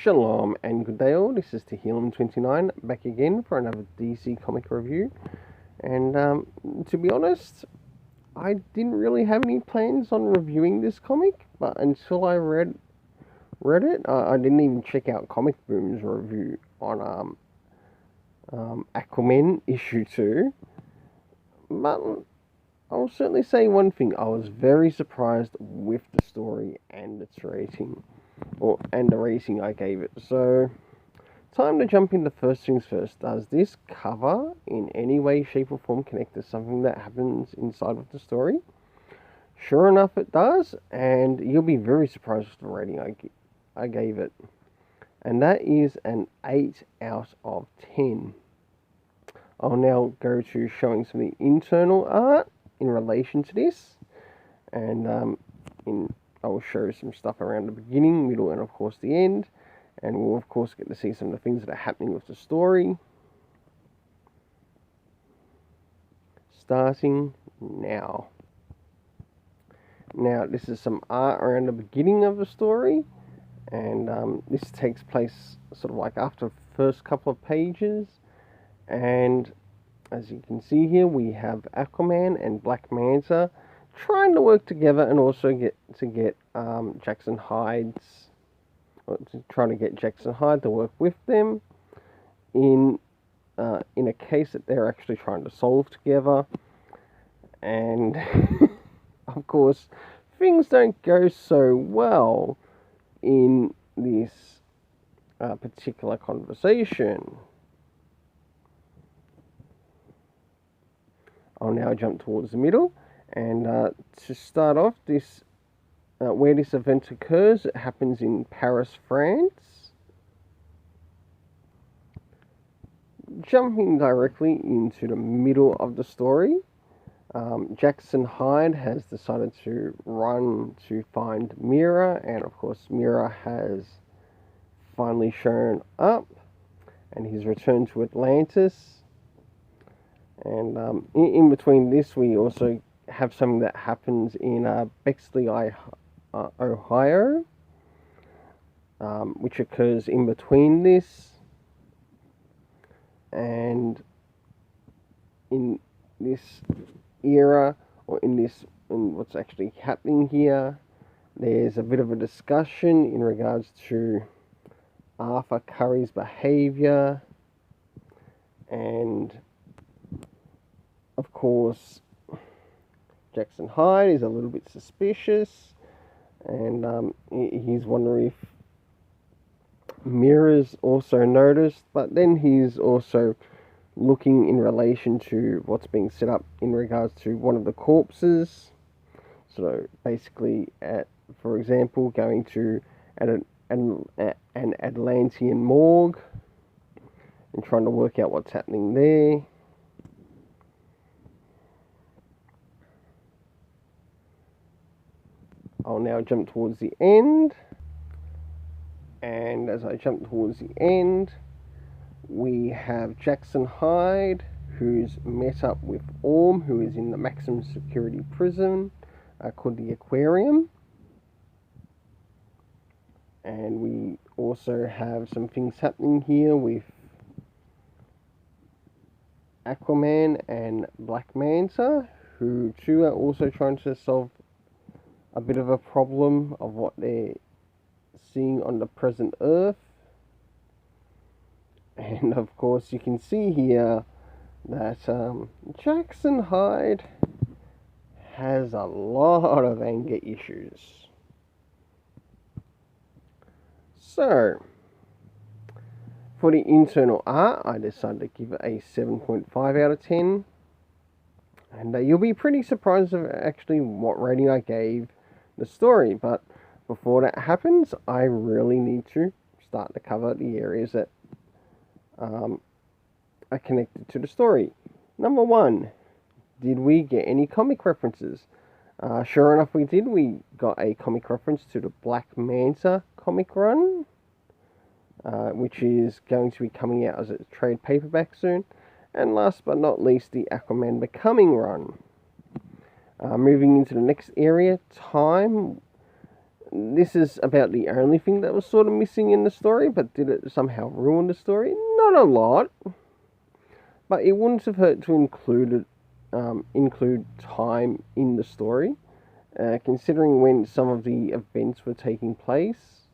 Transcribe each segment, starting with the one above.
Shalom and good day all, this is Tehillim29 back again for another DC comic review. And to be honest, I didn't really have any plans on reviewing this comic, but until I read it, I didn't even check out Comic Boom's review on Aquaman issue 2. But I'll certainly say one thing, I was very surprised with the story and its rating. And the rating I gave it. So, time to jump into first things first. Does this cover in any way, shape or form connect to something that happens inside of the story? Sure enough it does, and you'll be very surprised with the rating I gave it. And that is an 8 out of 10. I'll now go to showing some of the internal art in relation to this. And I will show some stuff around the beginning, middle, and of course the end. And we'll of course get to see some of the things that are happening with the story. Starting now. Now, this is some art around the beginning of the story. And this takes place sort of like after the first couple of pages. And as you can see here, we have Aquaman and Black Manta trying to work together and also Jackson Hyde to work with them in a case that they're actually trying to solve together. And of course, things don't go so well in this particular conversation. I'll now jump towards the middle. And to start off, where this event occurs, it happens in Paris, France. Jumping directly into the middle of the story, Jackson Hyde has decided to run to find Mera, and of course Mera has finally shown up, and he's returned to Atlantis. And in between this, we also have something that happens in Bexley, Ohio, which occurs in between this. And in this era, or in what's actually happening here, there's a bit of a discussion in regards to Arthur Curry's behavior, and of course Jackson Hyde is a little bit suspicious, and he's wondering if Mera's also noticed, but then he's also looking in relation to what's being set up in regards to one of the corpses. So basically, for example, going to an Atlantean morgue and trying to work out what's happening there. I'll now jump towards the end, and as I jump towards the end, we have Jackson Hyde, who's met up with Orm, who is in the maximum security prison called the Aquarium. And we also have some things happening here with Aquaman and Black Manta, who too are also trying to solve a bit of a problem of what they're seeing on the present Earth. And of course you can see here that Jackson Hyde has a lot of anger issues. So, for the internal art, I decided to give it a 7.5 out of 10. And you'll be pretty surprised of actually what rating I gave the story. But before that happens, I really need to start to cover the areas that are connected to the story. Number one, did we get any comic references? Sure enough, we did. We got a comic reference to the Black Manta comic run, which is going to be coming out as a trade paperback soon. And last but not least, the Aquaman Becoming run. Moving into the next area, time. this is about the only thing that was sort of missing in the story, but did it somehow ruin the story? Not a lot, but it wouldn't have hurt to include time in the story, considering when some of the events were taking place,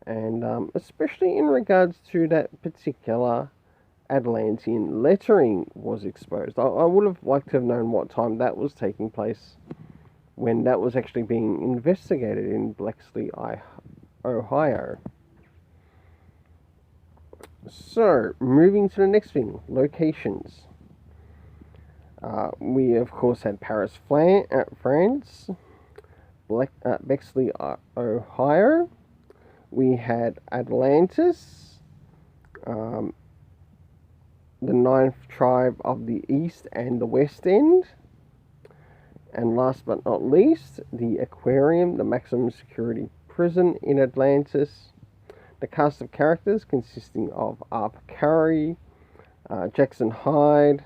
and especially in regards to that particular Atlantean lettering was exposed. I would have liked to have known what time that was taking place when that was actually being investigated in Bexley, Ohio. So, moving to the next thing, locations. We, of course, had Paris, France, Bexley, Ohio. We had Atlantis, the ninth tribe of the East and the West End. And last but not least, the Aquarium, the maximum security prison in Atlantis. The cast of characters consisting of Arthur Curry, Jackson Hyde,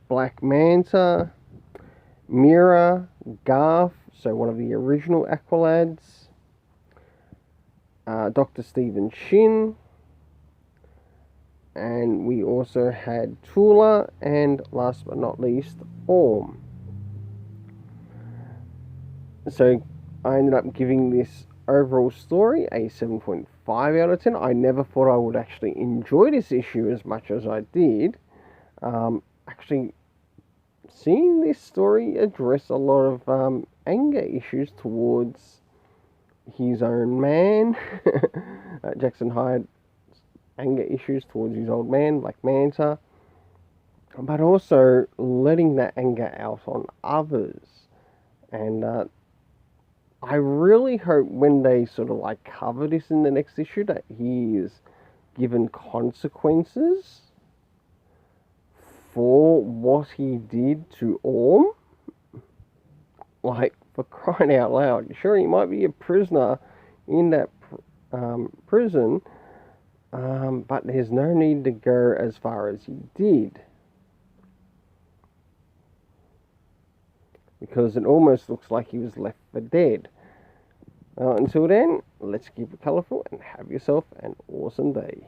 Black Manta, Mira, Garth, so one of the original Aqualads, Dr. Stephen Shin, and we also had Tula, and last but not least, Orm. So I ended up giving this overall story a 7.5 out of 10. I never thought I would actually enjoy this issue as much as I did. Actually, seeing this story address a lot of anger issues towards his own man, Jackson Hyde, anger issues towards his old man, Black Manta, but also letting that anger out on others. And I really hope when they sort of like cover this in the next issue that he is given consequences for what he did to Orm. Like, for crying out loud. Sure, he might be a prisoner in that prison, but there's no need to go as far as he did. Because it almost looks like he was left for dead. Until then, let's keep it colourful and have yourself an awesome day.